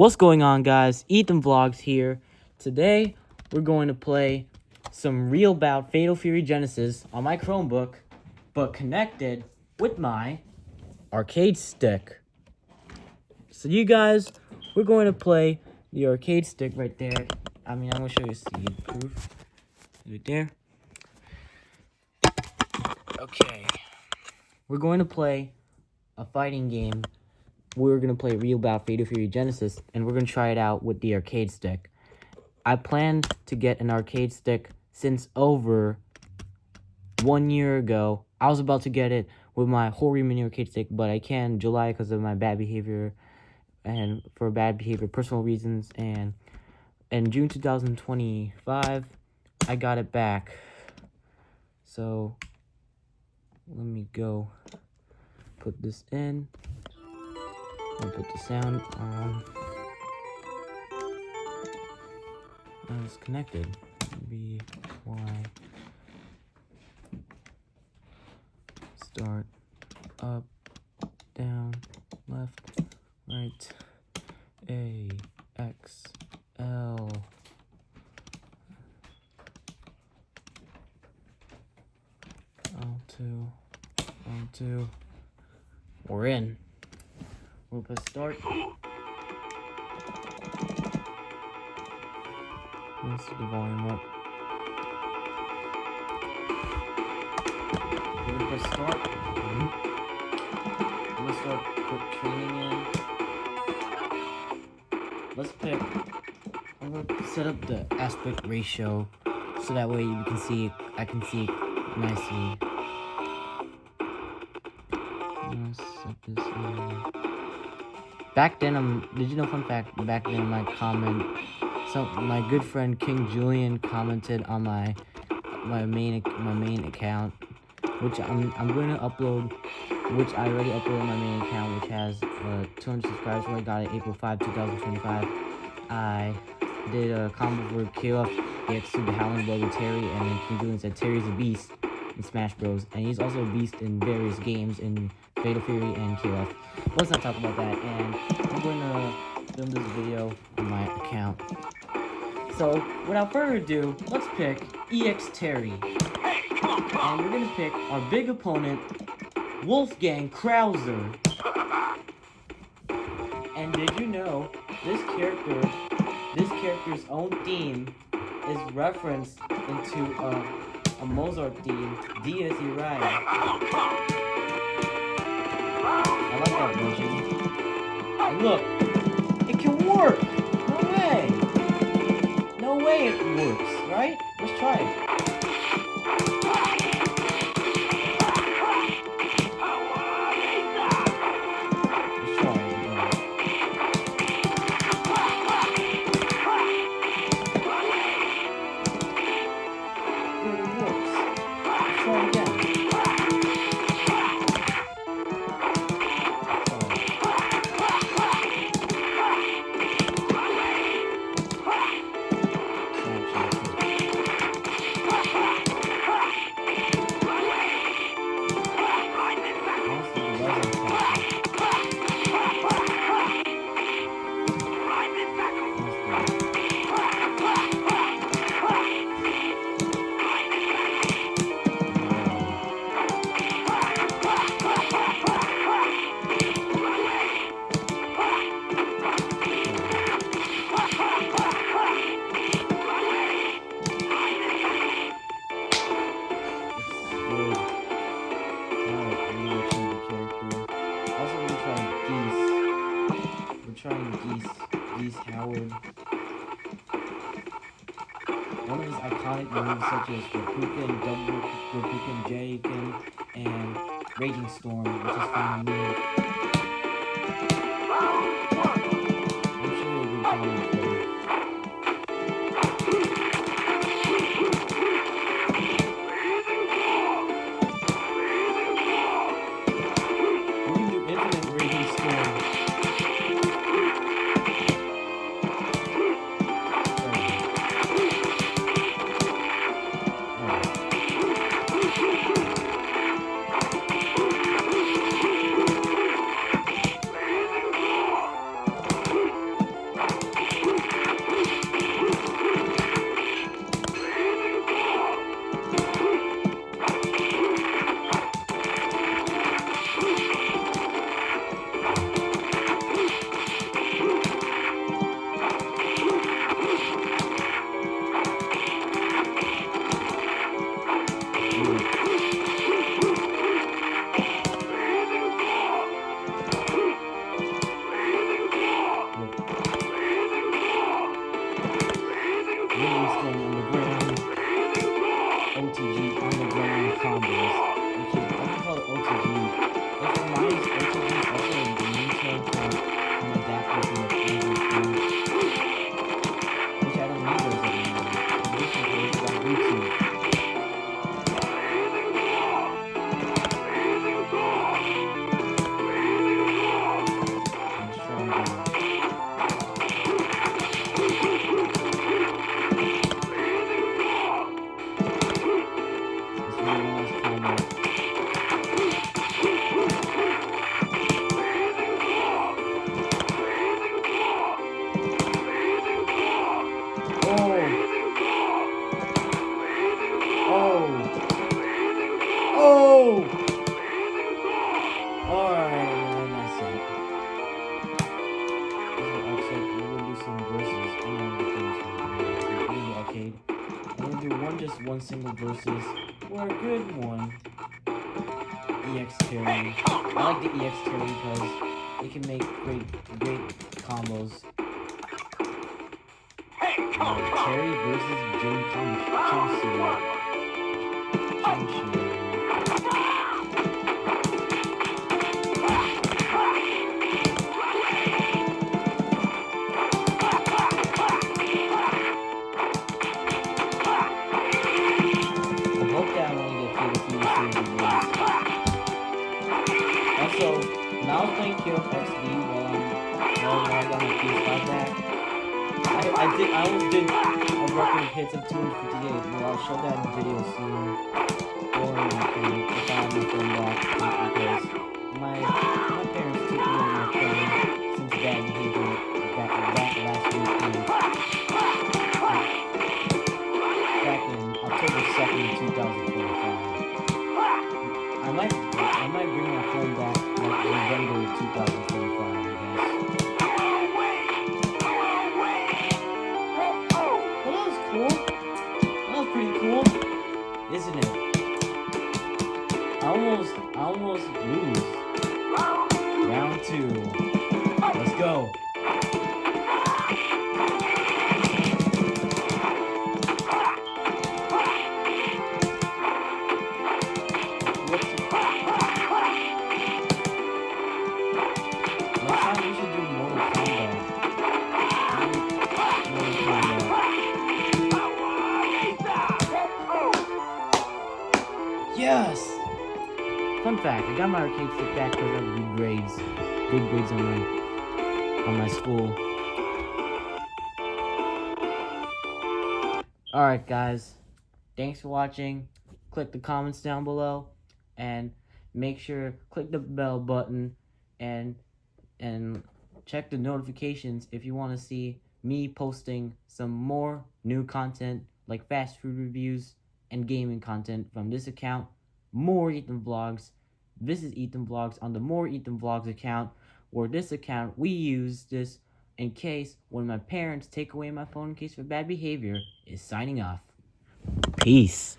What's going on, guys? Ethan Vlogs here. Today, we're going to play some real Bout Fatal Fury Genesis on my Chromebook, but connected with my arcade stick. So you guys, we're going to play the arcade stick right there. I'm going to show you a seed proof. Right there. Okay. We're going to play a fighting game. We're going to play real Bout Fatal Fury Genesis, and we're going to try it out with the arcade stick. I plan to get an arcade stick since over 1 year ago. I was about to get it with my Hori mini arcade stick, but I can't in July because of my bad behavior and for bad behavior, personal reasons. And in June 2025, I got it back. So let me go put this in. I'll put the sound on. It's connected. B, Y. Start. Up. Down. Left. Right. A. X. L. L2. L2. We're in. We'll press start. Let's see the volume up. We're gonna press start. I'm gonna start quick training in. Let's pick. I'm gonna set up the aspect ratio so that way you can see. I can see nicely. I'm gonna set this in. Back then, did you know, fun fact, back then my good friend King Julian commented on my main account, which I'm going to upload, which I already uploaded on my main account, which has 200 subscribers, where I got it April 5, 2025. I did a combo for KOF, the X2, the Howling Blow with Terry, and then King Julian said Terry's a beast in Smash Bros, and he's also a beast in various games in Fatal Fury and KOF. Let's not talk about that, and I'm going to film this video on my account. So, without further ado, let's pick EX Terry. And we're going to pick our big opponent, Wolfgang Krauser. And did you know, this character's own theme is referenced into a Mozart theme, Dies Irae. I like that version. And look, it can work! No way! No way it works, right? Let's try it. Let's try it again. It works. Let's try it again. Geese Howard. One of his iconic moves, such as Reppuken, Double Reppuken, J-Ken, and Raging Storm, which is found in I'm sure you'll be coming with them. You can do infinite Raging Storm. Livingstone Underground, OTG Underground Combos. Okay, I can call it OTG. If it reminds OTG is also a name term for an adapter from the Android phone, which I don't need those anymore. This is got Bluetooth. Let's try and go. This one last combo. Alright, that's it. We're gonna do some verses. I'm gonna do arcade. I'm gonna do one single versus or a good one. EX Terry. I like the EX Terry because it can make great combos. Terry versus Jim Chomsky. Also, now I'm playing KOXD while I got my PS5 back. I almost did a record of hits of 258. Well, I'll show that in the video soon. Or if I have my phone back, because my parents took away my phone since bad behavior back last weekend. Back in October 2nd, 2025. I might bring my phone back like November 2025, I guess. Well, that was cool. That was pretty cool, isn't it? I almost lose. Round 2. Let's go. Yes! Fun fact, I got my arcade stick back because I have good grades on my school. Alright guys, thanks for watching. Click the comments down below and make sure click the bell button and check the notifications if you want to see me posting some more new content like fast food reviews and gaming content from this account, More Ethan Vlogs. This is Ethan Vlogs on the More Ethan Vlogs account, where this account, we use this in case when my parents take away my phone in case of bad behavior, is signing off. Peace.